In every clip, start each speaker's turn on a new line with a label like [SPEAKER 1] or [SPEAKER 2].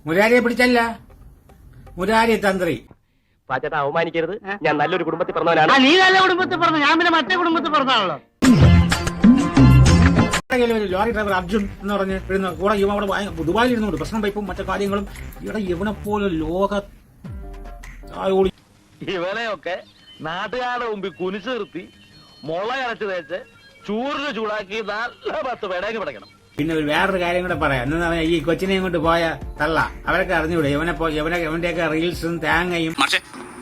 [SPEAKER 1] മുരാരിയെ പിടിച്ചല്ല, മുരാരി തന്ത്രി.
[SPEAKER 2] പാച്ചേട്ടാ അവമാനിക്കരുത്, ഞാൻ നല്ലൊരു കുടുംബത്തിൽ പറഞ്ഞവനാണ്.
[SPEAKER 3] നീ നല്ല കുടുംബത്തിൽ പറഞ്ഞു, ഞാൻ പിന്നെ മറ്റേ കുടുംബത്തിൽ പറഞ്ഞാണല്ലോ.
[SPEAKER 1] ഒരു ലോറി ഡ്രൈവർ അർജുൻ എന്ന് പറഞ്ഞ് ഇരുന്ന കൂടെ ഇവ അവിടെ ദുബായിൽ ഇരുന്നുണ്ട് പ്രശ്നം പൈപ്പും മറ്റു കാര്യങ്ങളും. ഇവിടെ ഇവനെപ്പോലെ ലോക
[SPEAKER 4] ഇവനെയൊക്കെ നാട്ടുകാരുടെ മുമ്പിൽ കുനിച്ചു നിർത്തി മുള കരച്ച് തേച്ച് ചൂറിന് ചൂടാക്കി നല്ല 10 പേടേക്ക് പിടയ്ക്കണം.
[SPEAKER 1] പിന്നെ വേറൊരു കാര്യം കൂടെ പറയാം. എന്താ പറഞ്ഞാൽ ഈ കൊച്ചിനെയും കൊണ്ട് പോയ തള്ള അവരൊക്കെ അറിഞ്ഞൂടെ ഇവന്റെയൊക്കെ റീൽസും തേങ്ങയും.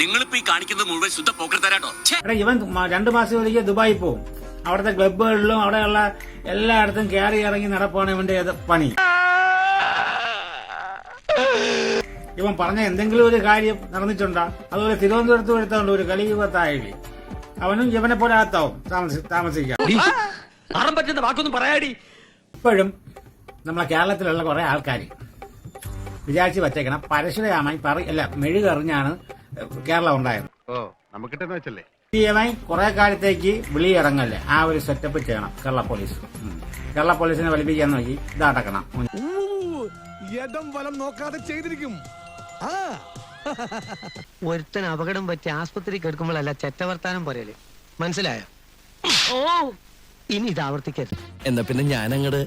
[SPEAKER 5] നിങ്ങളിപ്പോ ഈ കാണിക്കുന്നത് മുഴുവൻ ശുദ്ധ പോക്കർത്തരാട്ടോ.
[SPEAKER 1] ഇവൻ 2 മാസം ഒരിക്കൽ ദുബായി പോവും. അവിടുത്തെ ക്ലബുകളിലും അവിടെയുള്ള എല്ലായിടത്തും കയറി ഇറങ്ങി നടപ്പാണ് ഇവന്റെ പണി. ഇവൻ പറഞ്ഞ എന്തെങ്കിലും ഒരു കാര്യം നടന്നിട്ടുണ്ടോ? അതുപോലെ തിരുവനന്തപുരത്ത് എടുത്തോണ്ട് ഒരു കലിയുഗത്തായില്ലേ, അവനും ഇവനെ പോലെ അകത്താവും താമസിക്കാം.
[SPEAKER 5] പറ്റുന്ന വാക്കൊന്നും പറയാടി.
[SPEAKER 1] ഇപ്പോഴും നമ്മളെ കേരളത്തിലുള്ള കുറെ ആൾക്കാർ വിചാരിച്ച് വച്ചേക്കണം പരശുരാമായി മെഴുകെറിഞ്ഞാണ് കേരളം ഉണ്ടായത്. കുറെ കാലത്തേക്ക് വിളിയിറങ്ങല്ലേ, ആ ഒരു സെറ്റപ്പ് ചെയ്യണം കേരള പോലീസ്. കേരള പോലീസിനെ വലിപ്പിക്കാൻ നോക്കി ഇതാട്ടക്കണം.
[SPEAKER 3] ഒരുത്തൻ അപകടം പറ്റി ആസ്പത്രി കിടക്കുമ്പോഴല്ല ചെറ്റവർത്താനം പറയല്, മനസ്സിലായോ? ഇനി ഇത് ആവർത്തിക്കരുത്.
[SPEAKER 5] എന്നാ പിന്നെ ഞാനങ്ങട്